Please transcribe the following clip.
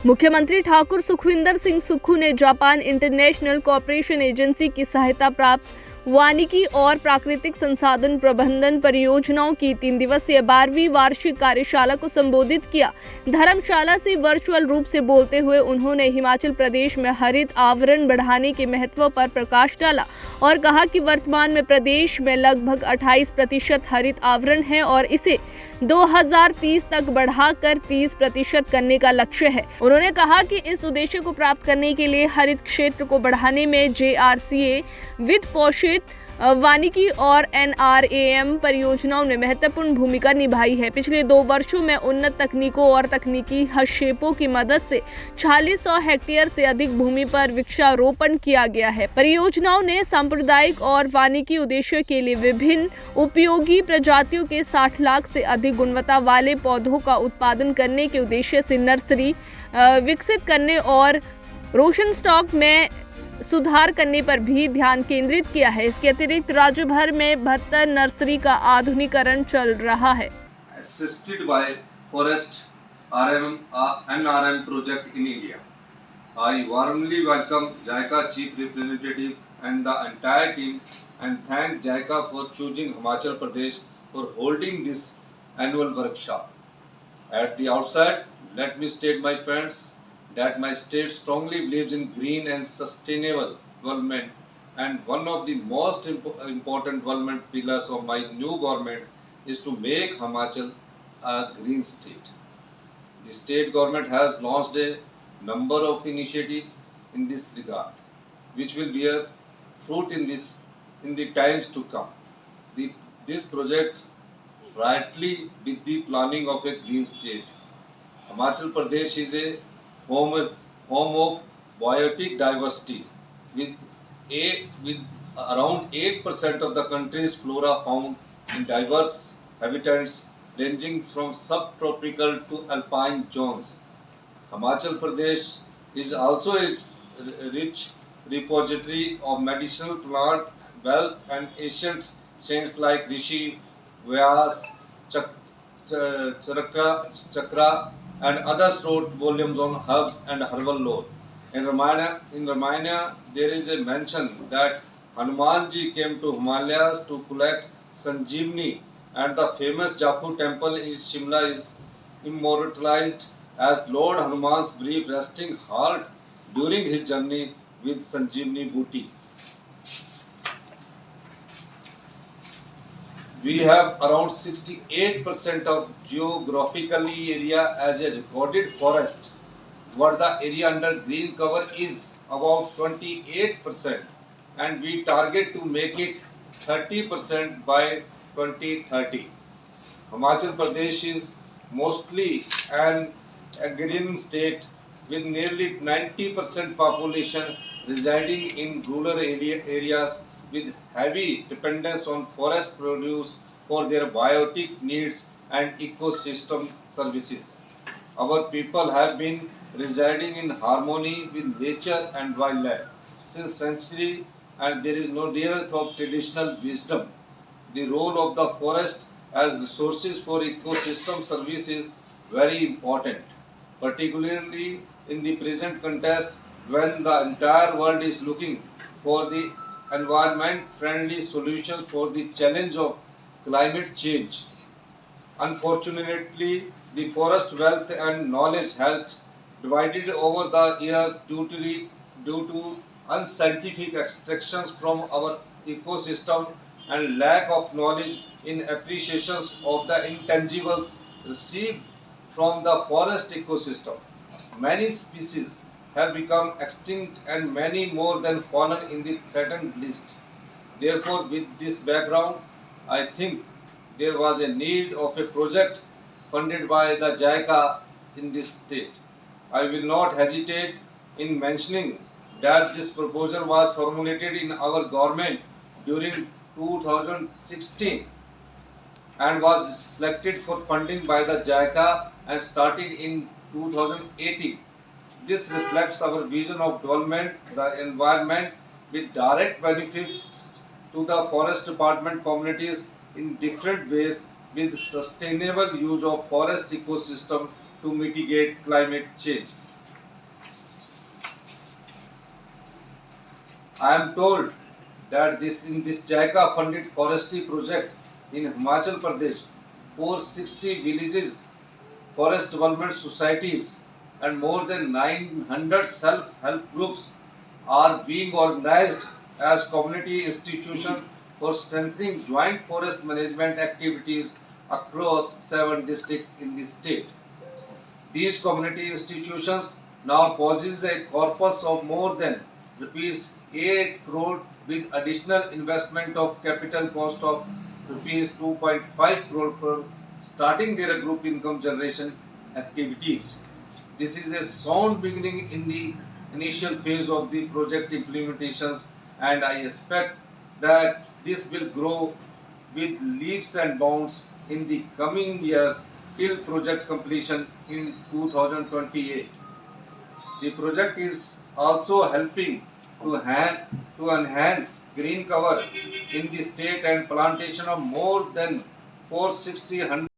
मुख्यमंत्री ठाकुर सुखविंदर सिंह सुक्खू ने Japan international corporation agency की सहायता प्राप्त वानिकी और प्राकृतिक संसाधन प्रबंधन परियोजनाओं की 3 दिवसीय 12वीं वार्षिक कार्यशाला को संबोधित किया। धर्मशाला से वर्चुअल रूप से बोलते हुए उन्होंने हिमाचल प्रदेश में हरित आवरण बढ़ाने के महत्व पर प्रकाश डाला और कहा कि वर्तमान में प्रदेश में लगभग 28% हरित आवरण है और इसे 2030 तक बढ़ाकर 30% करने का लक्ष्य है। उन्होंने कहा कि इस उद्देश्य को प्राप्त करने के लिए हरित क्षेत्र को बढ़ाने में JRCA, वित्त पोषित वानिकी और NRAM परियोजनाओं ने महत्वपूर्ण भूमिका निभाई है। पिछले 2 वर्षों में उन्नत तकनीकों और तकनीकी हस्तक्षेपों की मदद से 4600 हेक्टेयर से अधिक भूमि पर वृक्षारोपण किया गया है। परियोजनाओं ने सांप्रदायिक और वानिकी उद्देश्य के लिए विभिन्न उपयोगी प्रजातियों के 60 लाख से अधिक गुणवत्ता वाले पौधों का उत्पादन करने के उद्देश्य से नर्सरी विकसित करने और रोशन स्टॉक में सुधार करने पर भी ध्यान केंद्रित किया है। इसके अतिरिक्त राज्य भर में 72 नर्सरी का आधुनिकीकरण चल रहा है। Assisted by Forest NRM project in India, I warmly welcome JICA Chief Representative and the entire team and thank JICA for choosing Himachal Pradesh for holding this annual workshop. At the outset, let me state, my friends, that my state strongly believes in green and sustainable development, and one of the most important development pillars of my new government is to make Himachal a green state. The state government has launched a number of initiatives in this regard, which will bear fruit in the times to come. This project rightly with the planning of a green state. Himachal Pradesh is a home of biotic diversity with around 8% of the country's flora found in diverse habitats ranging from subtropical to alpine zones. Himachal Pradesh is also a rich repository of medicinal plant wealth and ancient saints like Rishi, Vyas, Chakra and others wrote volumes on herbs and herbal lore. In Ramayana, there is a mention that Hanumanji came to Himalayas to collect Sanjeevani, and the famous Japu temple in Shimla is immortalized as Lord Hanuman's brief resting halt during his journey with Sanjeevani booty. We have around 68% of geographically area as a recorded forest, where the area under green cover is about 28%, and we target to make it 30% by 2030. Himachal Pradesh is mostly an agrarian state with nearly 90% population residing in rural areas with heavy dependence on forest produce for their biotic needs and ecosystem services. Our people have been residing in harmony with nature and wildlife since centuries, and there is no dearth of traditional wisdom. The role of the forest as resources for ecosystem service is very important, particularly in the present context when the entire world is looking for the environment-friendly solutions for the challenge of climate change. Unfortunately, the forest wealth and knowledge has divided over the years due to unscientific extractions from our ecosystem and lack of knowledge in appreciations of the intangibles received from the forest ecosystem. Many species have become extinct and many more than fallen in the threatened list. Therefore, with this background, I think there was a need of a project funded by the JICA in this state. I will not hesitate in mentioning that this proposal was formulated in our government during 2016 and was selected for funding by the JICA and started in 2018. This reflects our vision of development the environment with direct benefits to the forest department communities in different ways with sustainable use of forest ecosystem to mitigate climate change. I am told that in this JICA funded forestry project in Himachal Pradesh, 460 villages, forest development societies, and more than 900 self-help groups are being organized as community institutions for strengthening joint forest management activities across 7 districts in the state. These community institutions now possess a corpus of more than rupees 8 crore with additional investment of capital cost of rupees 2.5 crore for starting their group income generation activities. This is a sound beginning in the initial phase of the project implementations, and I expect that this will grow with leaps and bounds in the coming years till project completion in 2028. The project is also helping to enhance green cover in the state and plantation of more than 460